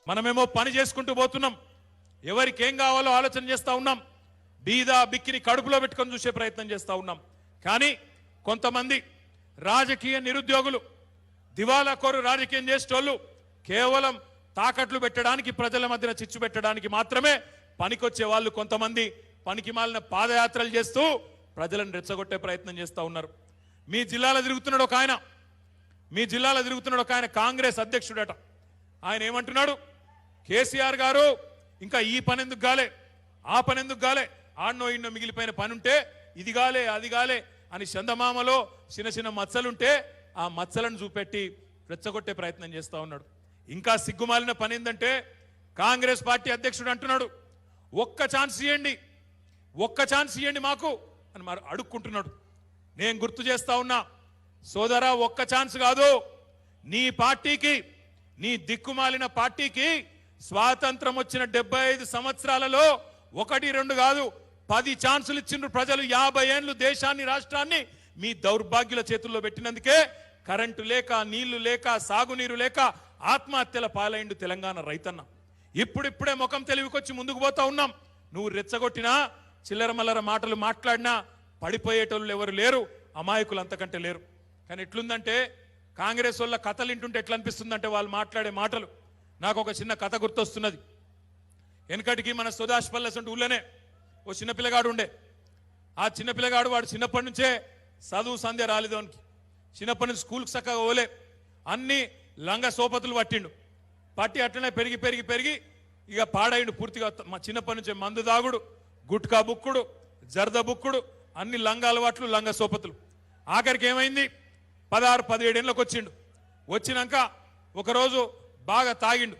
మనమేమో పని చేసుకుంటూ పోతున్నాం, ఎవరికి ఏం కావాలో ఆలోచన చేస్తూ ఉన్నాం, బీద బిక్కిని కడుపులో పెట్టుకొని చూసే ప్రయత్నం చేస్తూ ఉన్నాం. కానీ కొంతమంది రాజకీయ నిరుద్యోగులు, దివాలా కోరు రాజకీయం చేసేటోళ్ళు కేవలం తాకట్లు పెట్టడానికి, ప్రజల మధ్యన చిచ్చు పెట్టడానికి మాత్రమే పనికొచ్చే వాళ్ళు కొంతమంది పనికి మాలిన పాదయాత్రలు చేస్తూ ప్రజలను రెచ్చగొట్టే ప్రయత్నం చేస్తూ ఉన్నారు. మీ జిల్లాలో తిరుగుతున్నాడు ఒక ఆయన, కాంగ్రెస్ అధ్యక్షుడట. ఆయన ఏమంటున్నాడు, కేసీఆర్ గారు ఇంకా ఈ పని ఎందుకు గాలే, ఆ పని ఎందుకు గాలే, ఆన్నో ఇన్నో మిగిలిపోయిన పని ఉంటే ఇది గాలే అది గాలే అని చందమామలో చిన్న చిన్న మచ్చలుంటే ఆ మచ్చలను చూపెట్టి రెచ్చగొట్టే ప్రయత్నం చేస్తూ ఉన్నాడు. ఇంకా సిగ్గుమాలిన పని ఏంటంటే కాంగ్రెస్ పార్టీ అధ్యక్షుడు అంటున్నాడు, ఒక్క ఛాన్స్ ఇవ్వండి మాకు అని మరి అడుక్కుంటున్నాడు. నేను గుర్తు చేస్తా ఉన్నా, సోదరా, ఒక్క ఛాన్స్ కాదు, నీ పార్టీకి, నీ దిక్కుమాలిన పార్టీకి స్వాతంత్రం వచ్చిన 75 సంవత్సరాలలో 1, 2 కాదు 10 ఛాన్సులు ఇచ్చిండ్రు ప్రజలు. 50 ఏళ్ళు దేశాన్ని, రాష్ట్రాన్ని మీ దౌర్భాగ్యుల చేతుల్లో పెట్టినందుకే కరెంటు లేక, నీళ్లు లేక, సాగునీరు లేక ఆత్మహత్యల పాలైండు తెలంగాణ రైతన్న. ఇప్పుడిప్పుడే ముఖం తెలివికొచ్చి ముందుకు పోతా ఉన్నాం. నువ్వు రెచ్చగొట్టినా, చిల్లర మల్లర మాటలు మాట్లాడినా పడిపోయేటోళ్ళు ఎవరు లేరు, అమాయకులు అంతకంటే లేరు. కానీ ఎట్లుందంటే కాంగ్రెస్ వాళ్ళ కథలు వింటుంటే ఎట్లా అనిపిస్తుందంటే వాళ్ళు మాట్లాడే మాటలు, నాకు ఒక చిన్న కథ గుర్తొస్తున్నది. వెనకటికి మన సుధాష్ పల్లెస్ అంటే ఊళ్ళోనే ఓ చిన్నపిల్లగాడు ఉండే. ఆ చిన్నపిల్లగాడు వాడు చిన్నప్పటి నుంచే చదువు సంధ్య రాలేదు అనికి. చిన్నప్పటి నుంచి స్కూల్కి చక్కగా ఓలే, అన్ని లంగ సోపతులు పట్టి అట్లనే పెరిగి ఇక పాడైండు పూర్తిగా. మా చిన్నప్పటి నుంచే మందు దాగుడు, గుట్కా బుక్కుడు, జర్ద బుక్కుడు, అన్ని లంగ అలవాట్లు, లంగ సోపతులు. ఆఖరికి ఏమైంది, 16, 17 ఏళ్ళకి వచ్చిండు. వచ్చినాక ఒకరోజు బాగా తాగిండు.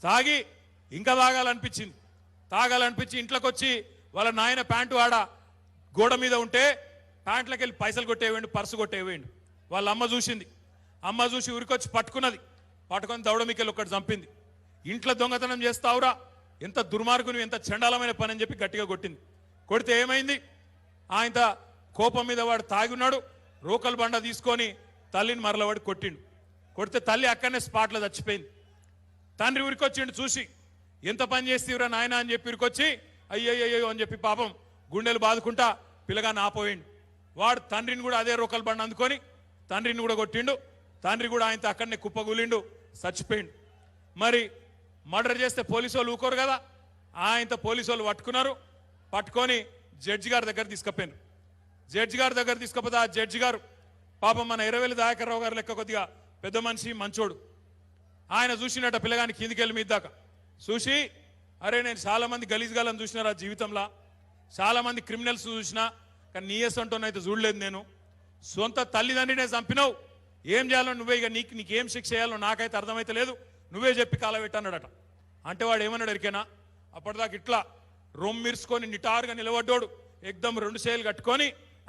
తాగి ఇంకా తాగాలనిపించి ఇంట్లోకి వచ్చి వాళ్ళ నాయన ప్యాంటు ఆడ గోడ మీద ఉంటే ప్యాంట్లోకి వెళ్ళి పైసలు కొట్టేవేయండు, పర్సు కొట్టేవేయండు. వాళ్ళ అమ్మ చూసింది. అమ్మ చూసి ఉరికొచ్చి పట్టుకొని దౌడమికెళ్ళి ఒకటి చంపింది. ఇంట్లో దొంగతనం చేస్తావురా, ఎంత దుర్మార్గుని, ఎంత చండాలమైన పని అని చెప్పి గట్టిగా కొట్టింది. కొడితే ఏమైంది, ఆయన కోపం మీద వాడు తాగి ఉన్నాడు, రోకల్ బండ తీసుకొని తల్లిని మరలవాడు కొట్టిండు. కొడితే తల్లి అక్కడనే స్పాట్లో చచ్చిపోయింది. తండ్రి ఉరికొచ్చిండు, చూసి ఎంత పని చేస్తేవరా నాయన అని చెప్పి ఉరికొచ్చి అయ్యయ్యో అని చెప్పి పాపం గుండెలు బాదుకుంటా పిల్లగాన్ని ఆపోయిండు. వాడు తండ్రిని కూడా అదే రోకల్ బండ అందుకొని తండ్రిని కూడా కొట్టిండు. తండ్రి కూడా ఆయనతో అక్కడనే కుప్పగూలిండు, చచ్చిపోయిండు. మరి మర్డర్ చేస్తే పోలీసు వాళ్ళు ఊకోరు కదా, ఆయనతో పోలీసు వాళ్ళు పట్టుకొని జడ్జి గారి దగ్గర తీసుకుపోయాను. జడ్జి గారి దగ్గర తీసుకపోతే ఆ జడ్జి గారు పాపం మన ఎర్రవెల్లి దయాకర్రావు గారు లెక్క కొద్దిగా పెద్ద మనిషి, మంచోడు. ఆయన చూసినట్ట పిల్లగాని కిందికెళ్ళి మీద దాకా చూసి, అరే నేను చాలా మంది గలీజ్గాలని చూసినారా జీవితంలో, చాలా మంది క్రిమినల్స్ చూసినా, కానీ నీయసంటోనైతే చూడలేదు. నేను సొంత తల్లిదండ్రినే చంపినావు, ఏం చేయాలో నువ్వే, ఇక నీకేం శిక్ష చేయాలో నాకైతే అర్థమైతే లేదు, నువ్వే చెప్పి కాలబెట్టన్నాడట. అంటే వాడు ఏమన్నాడు ఎరికేనా, అప్పటిదాకా ఇట్లా రొమ్మిర్చుకొని నిటారుగా నిలబడ్డాడు, ఎగ్దమ్ 2 చేతులు కట్టుకొని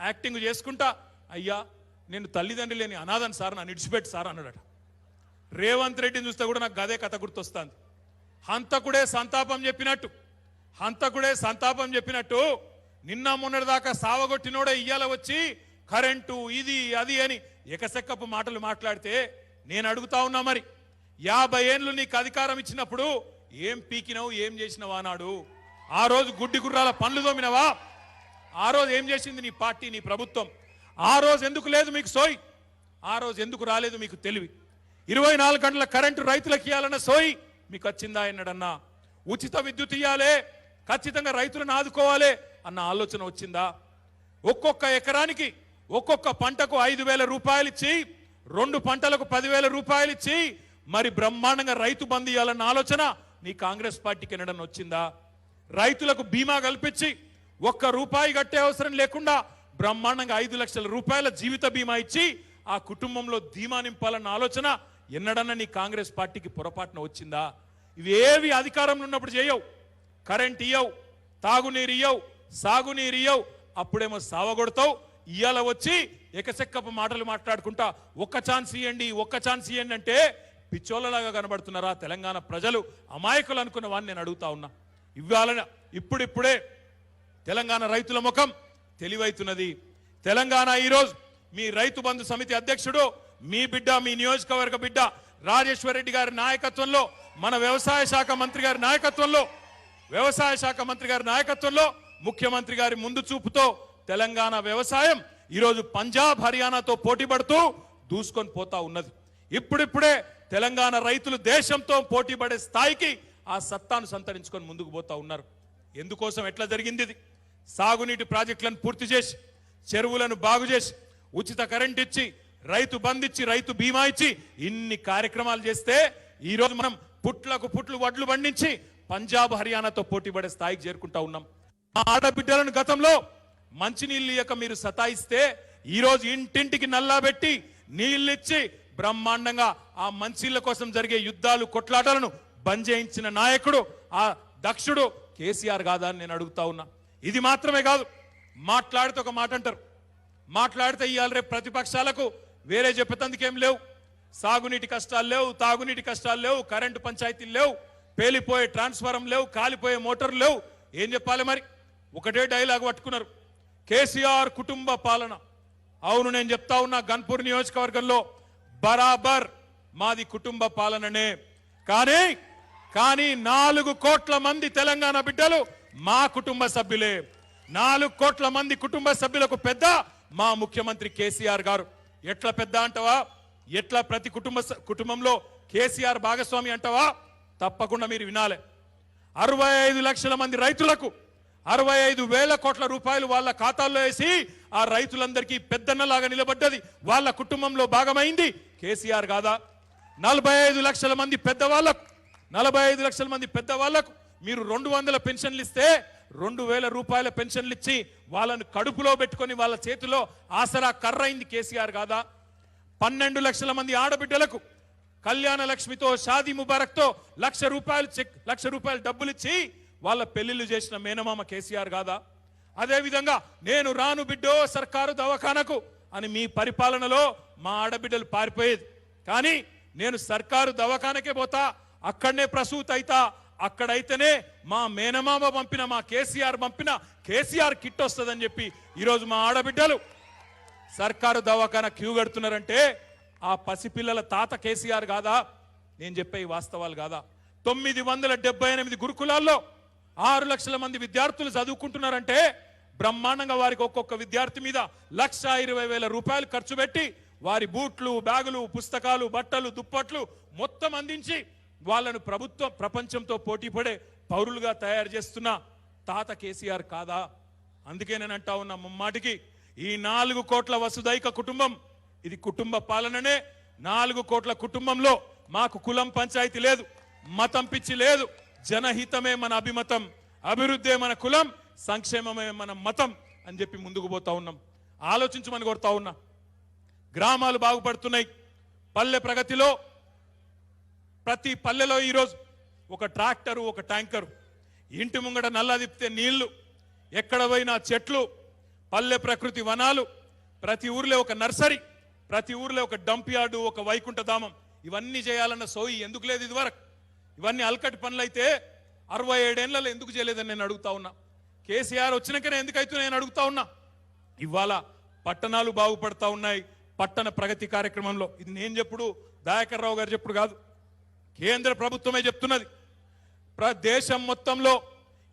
యాక్టింగ్ చేసుకుంటా, అయ్యా నేను తల్లిదండ్రి లేని అనాథన్ సార్, నన్ను ఇడిచిపెట్టి సార్ అన్నాడట. రేవంత్ రెడ్డిని చూస్తే కూడా నాకు గదే కథ గుర్తొస్తుంది. హంతకుడే సంతాపం చెప్పినట్టు నిన్న మొన్నటి దాకా సావగొట్టినోడే ఇయ్యాల వచ్చి కరెంటు ఇది అది అని ఎకసెక్కపు మాటలు మాట్లాడితే నేను అడుగుతా ఉన్నా, మరి 50 ఏళ్ళు నీకు అధికారం ఇచ్చినప్పుడు ఏం పీకినావు, ఏం చేసినావా అన్నాడు. ఆ రోజు గుడ్డి గుర్రాల పనులు తోమినవా? ఆ రోజు ఏం చేసింది నీ పార్టీ, నీ ప్రభుత్వం? ఆ రోజు ఎందుకు లేదు మీకు సోయి? ఆ రోజు ఎందుకు రాలేదు మీకు తెలివి? 24 గంటల కరెంటు రైతులకు ఇవ్వాలన్న సోయి మీకు వచ్చిందా అన్నాడన్నా? ఉచిత విద్యుత్ ఇవ్వాలే, ఖచ్చితంగా రైతులను ఆదుకోవాలి అన్న ఆలోచన వచ్చిందా? ఒక్కొక్క ఎకరానికి ఒక్కొక్క పంటకు 5,000 రూపాయలు ఇచ్చి 2 పంటలకు 10,000 రూపాయలు ఇచ్చి మరి బ్రహ్మాండంగా రైతు బంధు ఇవ్వాలన్న ఆలోచన నీ కాంగ్రెస్ పార్టీకి ఎన్నడన్నా వచ్చిందా? రైతులకు బీమా కల్పించి 1 రూపాయి కట్టే అవసరం లేకుండా బ్రహ్మాండంగా 5 లక్షల రూపాయల జీవిత బీమా ఇచ్చి ఆ కుటుంబంలో ధీమా నింపాలన్న ఆలోచన ఎన్నడన్నా నీ కాంగ్రెస్ పార్టీకి పొరపాటున వచ్చిందా? ఇవేవి అధికారంలో ఉన్నప్పుడు చేయవు. కరెంట్ ఇయ్యవు, తాగునీరు ఇయ్యవు, సాగునీరు ఇయ్యవు, అప్పుడేమో సావగొడతావు. ఇయ్యాల వచ్చి ఎకసెక్కపు మాటలు మాట్లాడుకుంటా ఒక్క ఛాన్స్ ఇయ్యండి అంటే పిచ్చోళ్ళలాగా కనబడుతున్నారా తెలంగాణ ప్రజలు? అమాయకులు అనుకున్న వాడిని నేను అడుగుతా ఉన్నా. ఇప్పుడిప్పుడే తెలంగాణ రైతుల ముఖం తెలివైతున్నది. తెలంగాణ ఈరోజు మీ రైతు బంధు సమితి అధ్యక్షుడు మీ బిడ్డ, మీ నియోజకవర్గ బిడ్డ రాజేశ్వర్ రెడ్డి గారి నాయకత్వంలో మన వ్యవసాయ శాఖ మంత్రి గారి నాయకత్వంలో ముఖ్యమంత్రి గారి ముందు చూపుతో తెలంగాణ వ్యవసాయం ఈరోజు పంజాబ్ హర్యానాతో పోటీ పడుతూ దూసుకొని పోతా ఉన్నది. ఇప్పుడిప్పుడే తెలంగాణ రైతులు దేశంతో పోటీ పడే స్థాయికి ఆ సత్తాను సంతరించుకొని ముందుకు పోతా ఉన్నారు. ఎందుకోసం ఎట్లా జరిగింది ఇది? సాగునీటి ప్రాజెక్టులను పూర్తి చేసి, చెరువులను బాగు చేసి, ఉచిత కరెంట్ ఇచ్చి, రైతు బంధు ఇచ్చి, రైతు బీమా ఇచ్చి, ఇన్ని కార్యక్రమాలు చేస్తే ఈరోజు మనం పుట్లు వడ్లు పండించి పంజాబ్ హర్యానాతో పోటీ పడే స్థాయికి చేరుకుంటా ఉన్నాం. ఆ ఆడబిడ్డలను గతంలో మంచినీళ్ళు ఇయ్యక మీరు సతాయిస్తే ఈరోజు ఇంటింటికి నల్లా పెట్టి నీళ్ళిచ్చి బ్రహ్మాండంగా ఆ మంచిళ్ళ కోసం జరిగే యుద్ధాలు కొట్లాటలను బంద్ చేయించిన నాయకుడు, ఆ దక్షుడు కేసీఆర్ కాదా అని నేను అడుగుతా ఉన్నా. ఇది మాత్రమే కాదు, మాట్లాడితే ఒక మాట అంటారు, మాట్లాడితే ఇవాళ రేపు ప్రతిపక్షాలకు వేరే చెప్పేందుకేం లేవు. సాగునీటి కష్టాలు లేవు, తాగునీటి కష్టాలు లేవు, కరెంటు పంచాయతీలు లేవు, పేలిపోయే ట్రాన్స్ఫారం లేవు, కాలిపోయే మోటార్లు లేవు. ఏం చెప్పాలి మరి? ఒకటే డైలాగ్ పట్టుకున్నారు, కేసీఆర్ కుటుంబ పాలన. అవును, నేను చెప్తా ఉన్నా, గన్పూర్ నియోజకవర్గంలో బరాబర్ మాది కుటుంబ పాలననే. కానీ 4 కోట్ల మంది తెలంగాణ బిడ్డలు మా కుటుంబ సభ్యులే. 4 కోట్ల మంది కుటుంబ సభ్యులకు పెద్ద మా ముఖ్యమంత్రి కేసీఆర్ గారు. ఎట్లా పెద్ద అంటవా? ఎట్లా ప్రతి కుటుంబంలో కేసీఆర్ భాగస్వామి అంటవా? తప్పకుండా మీరు వినాలి. 65 లక్షల మంది రైతులకు 65,000 కోట్ల రూపాయలు వాళ్ళ ఖాతాల్లో వేసి ఆ రైతులందరికీ పెద్దన్నలాగా నిలబడ్డది, వాళ్ళ కుటుంబంలో భాగమైంది కేసీఆర్ కాదా? 45 లక్షల మంది పెద్దవాళ్లకు మీరు 200 పెన్షన్లు ఇస్తే 2,000 రూపాయల పెన్షన్లు ఇచ్చి వాళ్ళను కడుపులో పెట్టుకొని వాళ్ళ చేతిలో ఆసరా కర్రైంది కేసీఆర్ కాదా? 12 లక్షల మంది ఆడబిడ్డలకు కళ్యాణ లక్ష్మితో, షాదీ ముబారక్తో లక్ష రూపాయలు డబ్బులు ఇచ్చి వాళ్ళ పెళ్లిళ్ళు చేసిన మేనమామ కేసీఆర్ కాదా? అదేవిధంగా నేను రాను బిడ్డో సర్కారు దవాఖానకు అని మీ పరిపాలనలో మా ఆడబిడ్డలు పారిపోయేది. కానీ నేను సర్కారు దవాఖానకే పోతా, అక్కడనే ప్రసూతి అయితా, అక్కడైతేనే మా మేనమామ పంపిన, మా కేసీఆర్ పంపిన కేసీఆర్ కిట్ వస్తుందని చెప్పి ఈరోజు మా ఆడబిడ్డలు సర్కారు దవాఖాన క్యూ కడుతున్నారంటే ఆ పసిపిల్లల తాత కేసీఆర్ కాదా? నేను చెప్పే వాస్తవాలు కాదా? 978 గురుకులాల్లో 6 లక్షల మంది విద్యార్థులు చదువుకుంటున్నారంటే బ్రహ్మాండంగా వారికి ఒక్కొక్క విద్యార్థి మీద 1,20,000 రూపాయలు ఖర్చు పెట్టి వారి బూట్లు, బ్యాగులు, పుస్తకాలు, బట్టలు, దుప్పట్లు మొత్తం అందించి వాళ్ళను ప్రపంచంతో పోటీ పడే పౌరులుగా తయారు చేస్తున్న తాత కేసీఆర్ కాదా? అందుకే నేను అంటా ఉన్నా ముమ్మాటికి, ఈ 4 కోట్ల వసుదైక కుటుంబం ఇది కుటుంబ పాలననే. 4 కోట్ల కుటుంబంలో మాకు కులం పంచాయతీ లేదు, మతం పిచ్చి లేదు. జనహితమే మన అభిమతం, అభివృద్ధే మన కులం, సంక్షేమమే మన మతం అని చెప్పి ముందుకు పోతా ఉన్నాం. ఆలోచించమని కోరుతా ఉన్నా. గ్రామాలు బాగుపడుతున్నాయి. పల్లె ప్రగతిలో ప్రతి పల్లెలో ఈరోజు ఒక ట్రాక్టరు, ఒక ట్యాంకరు, ఇంటి ముంగట నల్ల తిప్పితే నీళ్లు, ఎక్కడ పోయినా చెట్లు, పల్లె ప్రకృతి వనాలు, ప్రతి ఊర్లో ఒక నర్సరీ, ప్రతి ఊర్లో ఒక డంప్ యార్డు, ఒక వైకుంఠధామం. ఇవన్నీ చేయాలన్న సోయి ఎందుకు లేదు ఇదివరకు? ఇవన్నీ అల్కటి పనులైతే 67 ఏళ్లలో ఎందుకు చేయలేదని నేను అడుగుతా ఉన్నా. కేసీఆర్ వచ్చినాకనే ఎందుకైతే నేను అడుగుతా ఉన్నా. ఇవాళ పట్టణాలు బాగుపడతా ఉన్నాయి పట్టణ ప్రగతి కార్యక్రమంలో. ఇది నేను చెప్పుడు, దయాకర్ రావు గారు చెప్పుడు కాదు, కేంద్ర ప్రభుత్వమే చెప్తున్నది. దేశం మొత్తంలో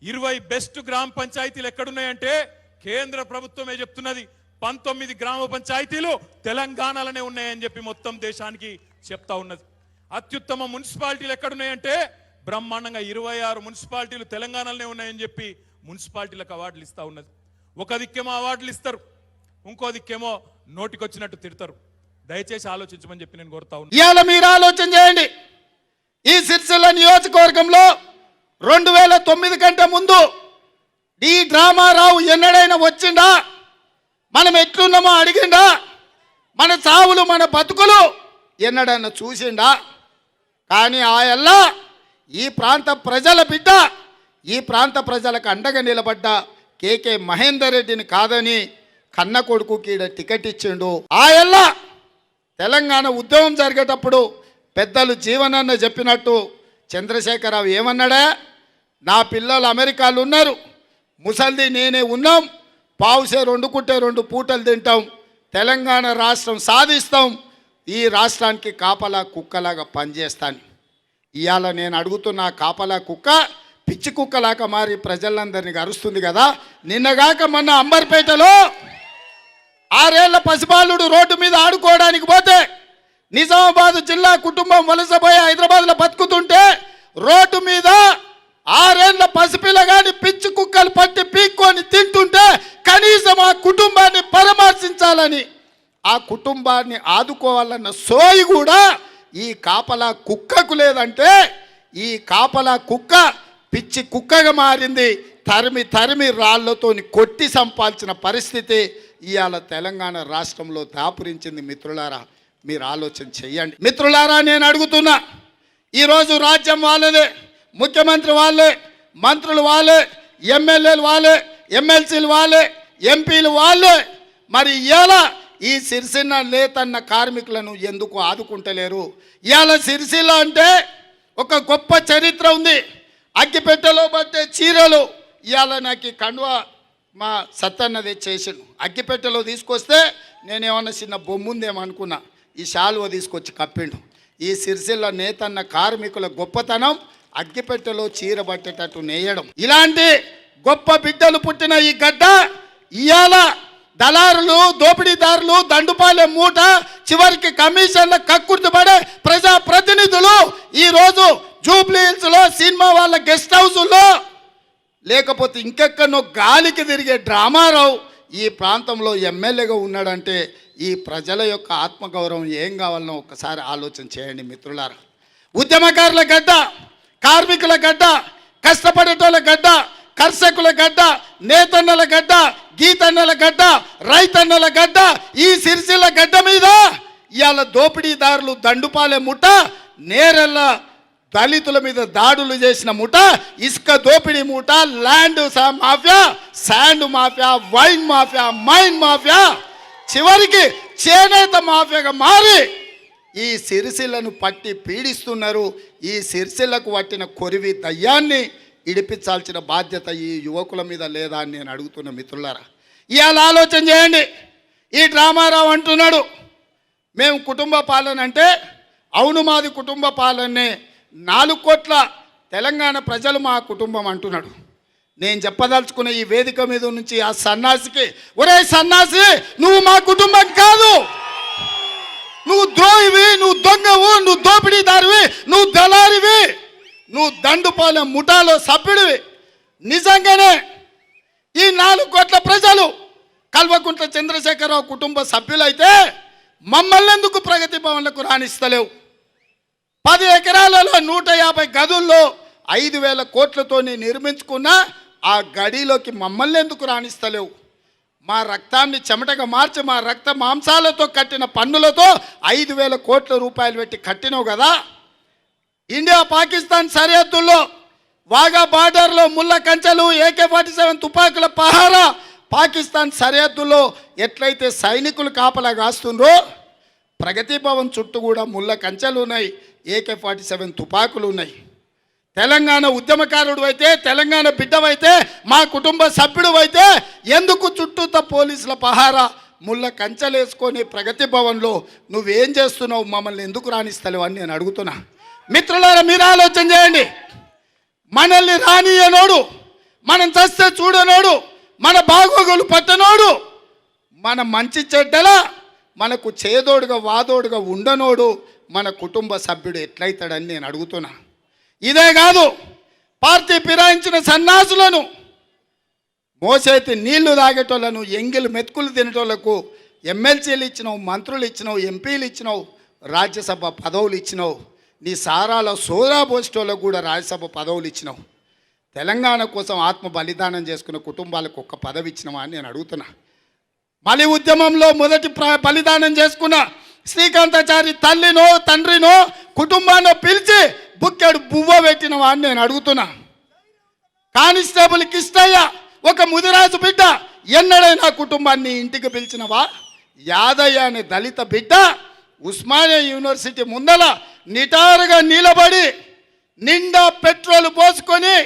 20 బెస్ట్ గ్రామ పంచాయతీలు ఎక్కడున్నాయంటే కేంద్ర ప్రభుత్వమే చెప్తున్నది. 19 గ్రామ పంచాయతీలు తెలంగాణలోనే ఉన్నాయని చెప్పి మొత్తం దేశానికి చెప్తా ఉన్నది. అత్యుత్తమ మున్సిపాలిటీలు ఎక్కడున్నాయంటే బ్రహ్మాండంగా 26 మున్సిపాలిటీలు తెలంగాణలోనే ఉన్నాయని చెప్పి మున్సిపాలిటీలకు అవార్డులు ఇస్తా ఉన్నది. ఒక దిక్కేమో అవార్డులు ఇస్తారు, ఇంకో దిక్కేమో నోటికొచ్చినట్టు తిడతారు. దయచేసి ఆలోచించమని చెప్పి నేను కోరుతా ఉన్నాను. ఇవాళ మీరు ఆలోచన చేయండి. ఈ సిరిసిల్ల నియోజకవర్గంలో 2009 కంటే ముందు ఈ డ్రామారావు ఎన్నడైనా వచ్చిండా? మనం ఎట్లున్నామో అడిగిండా? మన చావులు, మన బతుకులు ఎన్నడైనా చూసిండా? కానీ ఆయల్లా ఈ ప్రాంత ప్రజల బిడ్డ, ఈ ప్రాంత ప్రజలకు అండగా నిలబడ్డ కేకే మహేందర్ రెడ్డిని కాదని కన్న కొడుకు కీడ టికెట్ ఇచ్చిండు. ఆయల్లా తెలంగాణ ఉద్యమం జరిగేటప్పుడు పెద్దలు జీవనన్న చెప్పినట్టు చంద్రశేఖరరావు ఏమన్నాడా? నా పిల్లలు అమెరికాలో ఉన్నారు, ముసల్ది నేనే ఉన్నాం, పావుసే 2 కుంటే 2 పూటలు తింటాం, తెలంగాణ రాష్ట్రం సాధిస్తాం, ఈ రాష్ట్రానికి కాపలా కుక్కలాగా పనిచేస్తాను. ఇవాళ నేను అడుగుతున్న కాపలా కుక్క పిచ్చి కుక్కలాగా మారి ప్రజలందరినీ అరుస్తుంది కదా. నిన్నగాక మొన్న అంబర్పేటలో 6 ఏళ్ల పసిబాలుడు రోడ్డు మీద ఆడుకోవడానికి పోతే నిజామాబాద్ జిల్లా కుటుంబం వలసపోయి హైదరాబాద్లో బతుకుతుంటే రోడ్డు మీద 6 ఏళ్ల పసిపిల్లగాని పిచ్చి కుక్కలు పట్టి పీక్కొని తింటుంటే కనీసం ఆ కుటుంబాన్ని పరామర్శించాలని, ఆ కుటుంబాన్ని ఆదుకోవాలన్న సోయి కూడా ఈ కాపలా కుక్కకు లేదంటే ఈ కాపలా కుక్క పిచ్చి కుక్కగా మారింది. తరిమి తరిమి రాళ్లతోని కొట్టి సంపాల్సిన పరిస్థితి ఇవాళ తెలంగాణ రాష్ట్రంలో దాపురించింది. మిత్రులారా, మీరు ఆలోచన చెయ్యండి. మిత్రులారా, నేను అడుగుతున్నా, ఈరోజు రాజ్యం వాళ్ళదే, ముఖ్యమంత్రి వాళ్ళే, మంత్రులు వాళ్ళే, ఎమ్మెల్యేలు వాళ్ళే, ఎమ్మెల్సీలు వాళ్ళే, ఎంపీలు వాళ్ళే. మరి ఇలా ఈ సిరిసిల్ల నేతన్న కార్మికులను ఎందుకు ఆదుకుంటలేరు? ఇవాళ సిరిసిల్ల అంటే ఒక గొప్ప చరిత్ర ఉంది. అగ్గిపెట్టెలో పట్టే చీరలు ఇవాళ నాకు ఈ కండువా మా సత్తన్న తెచ్చేసాను. అగ్గిపెట్టెలో తీసుకొస్తే నేనేమన్నా చిన్న బొమ్మ ఉందేమో అనుకున్నా, ఈ శాలువ తీసుకొచ్చి కప్పిండు. ఈ సిరిసిల్ల నేతన్న కార్మికుల గొప్పతనం అగ్గిపెట్టెలో చీర పట్టేటట్టు నేయడం. ఇలాంటి గొప్ప బిడ్డలు పుట్టిన ఈ గడ్డ ఇవాళ దళారులు, దోపిడీదారులు, దండుపాలె మూట, చివరికి కమిషన్ల కక్కుర్తిపడే ప్రజాప్రతినిధులు ఈరోజు జూబ్లీ హిల్స్లో సినిమా వాళ్ళ గెస్ట్ హౌస్లో లేకపోతే ఇంకెక్కడో గాలికి తిరిగే డ్రామారావు ఈ ప్రాంతంలో ఎమ్మెల్యేగా ఉన్నాడంటే ఈ ప్రజల యొక్క ఆత్మగౌరవం ఏం కావాలనో ఒక్కసారి ఆలోచన చేయండి మిత్రులారా. ఉద్యమకారుల గడ్డ, కార్మికుల గడ్డ, కష్టపడేటోళ్ళ గడ్డ, కర్షకుల గడ్డ, నేతన్నల గడ్డ, గీతన్నల గడ్డ, రైతన్నల గడ్డ, ఈ సిరిసిల్ల గడ్డ మీద ఇవాళ దోపిడీదారులు, దండుపాలె ముఠ, నేరెళ్ళ దళితుల మీద దాడులు చేసిన ముఠ, ఇసుక దోపిడీ ముఠ, land mafia, sand mafia, wine mafia, mine mafia, చివరికి చేనేత మాఫియాగా మారి ఈ సిరిసిల్లను పట్టి పీడిస్తున్నారు. ఈ సిరిసిల్లకు పట్టిన కొరివి దయ్యాన్ని ఇడిపించాల్సిన బాధ్యత ఈ యువకుల మీద లేదా అని నేను అడుగుతున్న మిత్రులారా. ఇవాళ ఆలోచన చేయండి. ఈ డ్రామారావు అంటున్నాడు మేము కుటుంబ పాలన అంటే, అవును మాది కుటుంబ పాలనే, 4 కోట్ల తెలంగాణ ప్రజలు మా కుటుంబం అంటున్నాడు. నేను చెప్పదలుచుకున్న ఈ వేదిక మీద నుంచి ఆ సన్నాసికి, ఒరే సన్నాసి, నువ్వు మా కుటుంబం కాదు, నువ్వు ద్రోహివి, నువ్వు దొంగవు, నువ్వు దోపిడీదారివి, నువ్వు దళారివి, నువ్వు దండుపాలెం ముఠాలో సభ్యుడివి. నిజంగానే ఈ 4 కోట్ల ప్రజలు కల్వకుంట్ల చంద్రశేఖరరావు కుటుంబ సభ్యులైతే మమ్మల్ని ఎందుకు ప్రగతి భవన్లకు రాణిస్తలేవు? 10 ఎకరాలలో 150 గదుల్లో 5,000 కోట్లతోని నిర్మించుకున్న ఆ గడిలోకి మమ్మల్ని ఎందుకు రాణిస్తలేవు? మా రక్తాన్ని చెమటగా మార్చి మా రక్త మాంసాలతో కట్టిన పన్నులతో 5,000 కోట్ల రూపాయలు పెట్టి కట్టినావు కదా. ఇండియా పాకిస్తాన్ సరిహద్దుల్లో వాగా బార్డర్లో ముళ్ళ కంచెలు, AK-47 తుపాకుల పహారా, పాకిస్తాన్ సరిహద్దుల్లో ఎట్లయితే సైనికులు కాపలా కాస్తుండ్రో ప్రగతి భవన్ చుట్టూ కూడా ముళ్ళ కంచెలు ఉన్నాయి, AK-47 తుపాకులు ఉన్నాయి. తెలంగాణ ఉద్యమకారుడు అయితే, తెలంగాణ బిడ్డవైతే, మా కుటుంబ సభ్యుడు అయితే ఎందుకు చుట్టూత పోలీసుల పహారా, ముళ్ళ కంచెలేసుకొని ప్రగతి భవన్లో నువ్వేం చేస్తున్నావు, మమ్మల్ని ఎందుకు రాణిస్తలేవు అని నేను అడుగుతున్నా. మిత్రులారా, మీరు ఆలోచన చేయండి. మనల్ని రానియనోడు, మనం చస్తే చూడనోడు, మన బాగోగులు పట్టనోడు, మన మంచి చెడ్డల మనకు చేదోడుగా వాదోడుగా ఉండనోడు మన కుటుంబ సభ్యుడు ఎట్లయితాడని నేను అడుగుతున్నా. ఇదే కాదు, పార్టీ ఫిరాయించిన సన్నాసులను, మోసేతి నీళ్లు తాగేటోళ్ళను, ఎంగిలు మెతుకులు తినేటోళ్లకు ఎమ్మెల్సీలు ఇచ్చినావు, మంత్రులు ఇచ్చినావు, ఎంపీలు ఇచ్చినావు, రాజ్యసభ పదవులు ఇచ్చినావు, నీ సారాల సోదా పోస్టోళ్ళకు కూడా రాజ్యసభ పదవులు ఇచ్చినావు. తెలంగాణ కోసం ఆత్మ బలిదానం చేసుకున్న కుటుంబాలకు ఒక్క పదవి ఇచ్చినావా అని నేను అడుగుతున్నా. మలి ఉద్యమంలో మొదటి బలిదానం చేసుకున్న శ్రీకాంతాచారి తల్లినో తండ్రినో కుటుంబాన్ని పిలిచి బుక్కెడు బువ్వ పెట్టినవా అని నేను అడుగుతున్నా. కానిస్టేబుల్ కిష్టయ్య ఒక ముదిరాజు బిడ్డ ఎన్నడైనా కుటుంబాన్ని ఇంటికి పిలిచినవా? యాదయ్య అనే దళిత బిడ్డ ఉస్మానియా యూనివర్సిటీ ముందల నిటారుగా నిలబడి నిండా పెట్రోల్ పోసుకొని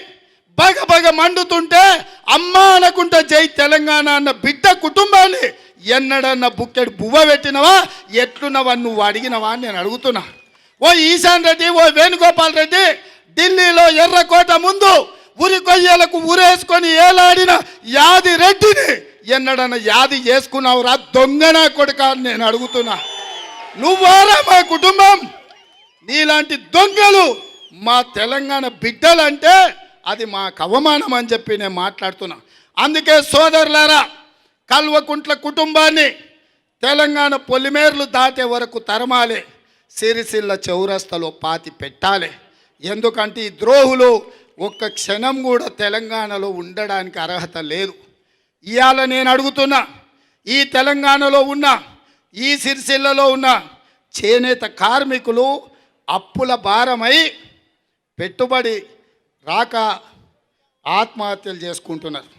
బగబగ మండుతుంటే అమ్మా అనకుంటే జై తెలంగాణ అన్న బిడ్డ కుటుంబాన్ని ఎన్నడన్నా బుక్కెడు బువ్వ పెట్టినవా? ఎట్లున్నవా నువ్వు అడిగినవా అని నేను అడుగుతున్నా. ఓ ఈశాన్ రెడ్డి, ఓ వేణుగోపాల్ రెడ్డి ఢిల్లీలో ఎర్రకోట ముందు ఉరి కొయ్యలకు ఉరేసుకొని ఏలాడిన యాది రెడ్డిని ఎన్నడన్నా యాది చేసుకున్నావురా దొంగనా కొడుక అని నేను అడుగుతున్నా. నువ్వారా మా కుటుంబం? నీలాంటి దొంగలు మా తెలంగాణ బిడ్డలంటే అది మాకు అవమానం అని చెప్పి నేను మాట్లాడుతున్నా. అందుకే సోదరులారా, కల్వకుంట్ల కుటుంబాన్ని తెలంగాణ పొలిమేర్లు దాటే వరకు తరమాలి, సిరిసిల్ల చౌరస్తలో పాతి పెట్టాలి. ఎందుకంటే ఈ ద్రోహులు ఒక్క క్షణం కూడా తెలంగాణలో ఉండడానికి అర్హత లేదు. ఇవాళ నేను అడుగుతున్నా, ఈ తెలంగాణలో ఉన్న, ఈ సిరిసిల్లలో ఉన్న చేనేత కార్మికులు అప్పుల భారమై పెట్టుబడి రాక ఆత్మహత్యలు చేసుకుంటున్నారు.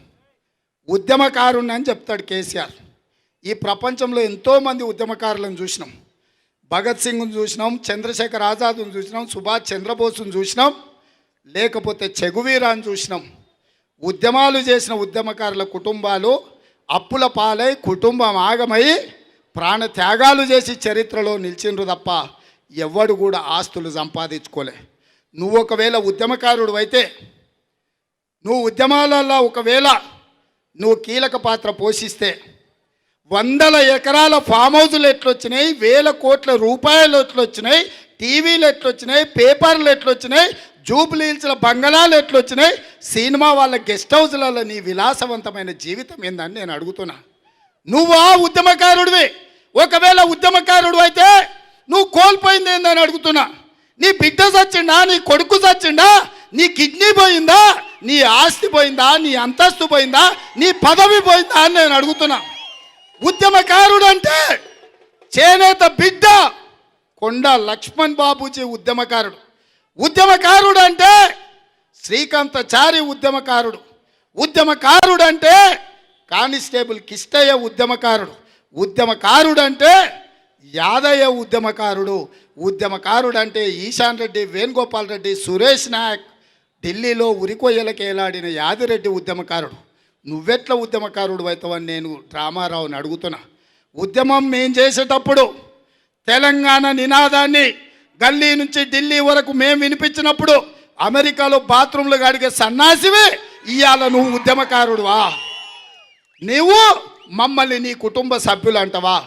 ఉద్యమకారుణ్ణి అని చెప్తాడు కేసీఆర్. ఈ ప్రపంచంలో ఎంతోమంది ఉద్యమకారులను చూసినాం. భగత్ సింగ్ను చూసినాం, చంద్రశేఖర్ ఆజాద్ను చూసినాం, సుభాష్ చంద్రబోస్ను చూసినాం, లేకపోతే చెగువీరాను చూసినాం. ఉద్యమాలు చేసిన ఉద్యమకారుల కుటుంబాలు అప్పుల పాలై కుటుంబం ఆగమై ప్రాణ త్యాగాలు చేసి చరిత్రలో నిలిచిండ్రు తప్ప ఎవ్వడు కూడా ఆస్తులు సంపాదించుకోలే. నువ్వు ఒకవేళ ఉద్యమకారుడు అయితే, నువ్వు ఉద్యమాలలో ఒకవేళ నువ్వు కీలక పాత్ర పోషిస్తే 100 ఎకరాల ఫామ్ హౌజులు ఎట్లొచ్చినాయి, 1000 కోట్ల రూపాయలు ఎట్లొచ్చినాయి, టీవీలు ఎట్లొచ్చినాయి, పేపర్లు ఎట్లొచ్చినాయి, జూబ్లీ హిల్స్ల బంగళాలు ఎట్లొచ్చినాయి, సినిమా వాళ్ళ గెస్ట్ హౌస్లలో నీ విలాసవంతమైన జీవితం ఏందని నేను అడుగుతున్నా. నువ్వు ఆ ఉద్యమకారుడివి. ఒకవేళ ఉద్యమకారుడు అయితే నువ్వు కోల్పోయింది ఏందని అడుగుతున్నా. నీ బిడ్డ చచ్చిండా, నీ కొడుకు చచ్చిండా, నీ కిడ్నీ పోయిందా, నీ ఆస్తి పోయిందా, నీ అంతస్తు పోయిందా, నీ పదవి పోయిందా అని నేను అడుగుతున్నా. ఉద్యమకారుడు అంటే చేనేత బిడ్డ కొండ లక్ష్మణ్ బాబూజీ ఉద్యమకారుడు. ఉద్యమకారుడు అంటే శ్రీకాంతచారి ఉద్యమకారుడు. ఉద్యమకారుడు అంటే కానిస్టేబుల్ కిష్టయ్య ఉద్యమకారుడు. ఉద్యమకారుడు అంటే యాదయ్య ఉద్యమకారుడు. ఉద్యమకారుడు అంటే ఈశాన్ రెడ్డి, వేణుగోపాల్ రెడ్డి, సురేష్ నాయక్, ఢిల్లీలో ఉరికొయ్యలకు ఏలాడిన యాదిరెడ్డి ఉద్యమకారుడు. నువ్వెట్లా ఉద్యమకారుడు అవుతావని నేను రామారావుని అడుగుతున్నా. ఉద్యమం మేం చేసేటప్పుడు తెలంగాణ నినాదాన్ని గల్లీ నుంచి ఢిల్లీ వరకు మేము వినిపించినప్పుడు అమెరికాలో బాత్రూంలు అడిగే సన్నాసివే ఇవాళ నువ్వు ఉద్యమకారుడువా? నువ్వు మమ్మల్ని నీ కుటుంబ సభ్యులు అంటవా?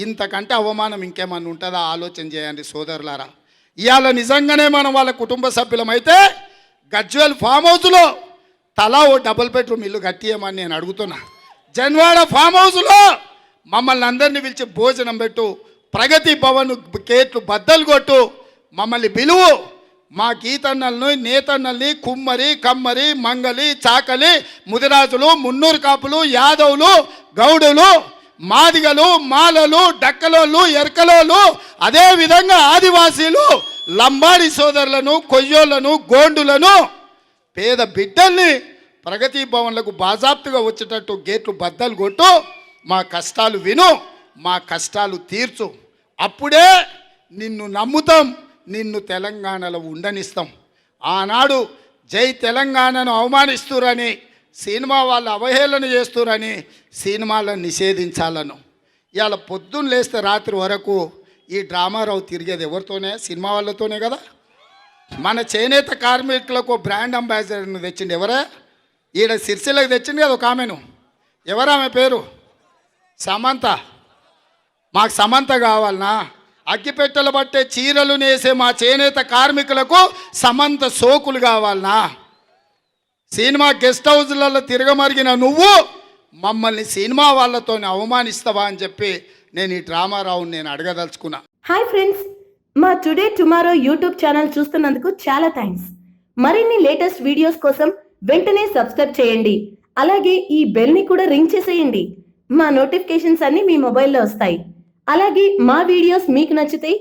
ఇంతకంటే అవమానం ఇంకేమన్నా ఉంటుందా? ఆలోచన చేయండి సోదరులారా. ఇవాళ నిజంగానే మనం వాళ్ళ కుటుంబ సభ్యులమైతే గజ్వేల్ ఫామ్ హౌస్లో తలా ఓ డబుల్ బెడ్రూమ్ ఇల్లు కట్టియమని నేను అడుగుతున్నా. జన్వాడ ఫామ్ హౌస్లో మమ్మల్ని అందరినీ పిలిచి భోజనం పెట్టు, ప్రగతి భవన్ గేట్లు బద్దలు కొట్టు, మమ్మల్ని పిలువు. మా గీతన్నల్ని, నేతన్నల్ని, కుమ్మరి, కమ్మరి, మంగలి, చాకలి, ముదిరాజులు, మున్నూరు కాపులు, యాదవులు, గౌడులు, మాదిగలు, మాలలు, డక్కలోళ్ళు, ఎరకలోళ్ళు, అదేవిధంగా ఆదివాసీలు, లంబాడి సోదరులను, కొయ్యోళ్లను, గోండులను, పేద బిడ్డల్ని ప్రగతి భవన్లకు బాజాప్తుగా వచ్చేటట్టు గేట్లు బద్దలు కొట్టు. మా కష్టాలు విను, మా కష్టాలు తీర్చు. అప్పుడే నిన్ను నమ్ముతాం, నిన్ను తెలంగాణలో ఉండనిస్తాం. ఆనాడు జై తెలంగాణను అవమానిస్తురని, సినిమా వాళ్ళు అవహేళన చేస్తురని సినిమాలను నిషేధించాలను. ఇవాళ పొద్దున్న లేస్తే రాత్రి వరకు ఈ డ్రామారావు తిరిగేది ఎవరితోనే? సినిమా వాళ్ళతోనే కదా. మన చేనేత కార్మికులకు బ్రాండ్ అంబాసిడర్ను తెచ్చింది ఎవరా? ఈడ సిరిసిల్లకు తెచ్చింది కదా ఒక ఆమెను. ఎవరామె పేరు? సమంత. మాకు సమంత కావాలనా? అగ్గిపెట్టెలు పట్టే చీరలు నేసే మా చేనేత కార్మికులకు సమంత సోకులు కావాలనా? సినిమా గెస్ట్ హౌస్లలో తిరగమరిగిన నువ్వు మమ్మల్ని సినిమా వాళ్ళతో అవమానిస్తావా అని చెప్పి నేను ఈ డ్రామారావుని నేను అడగదలుచుకున్నా. హాయ్ ఫ్రెండ్స్, మా టుడే టుమారో యూట్యూబ్ ఛానల్ చూస్తున్నందుకు చాలా థ్యాంక్స్. మరిన్ని లేటెస్ట్ వీడియోస్ కోసం వెంటనే సబ్స్క్రైబ్ చేయండి. అలాగే ఈ బెల్ని కూడా రింగ్ చేసేయండి. మా నోటిఫికేషన్స్ అన్ని మీ మొబైల్లో వస్తాయి. అలాగే మా వీడియోస్ మీకు నచ్చితే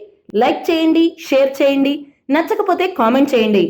లైక్ చేయండి, షేర్ చేయండి, నచ్చకపోతే కామెంట్ చేయండి.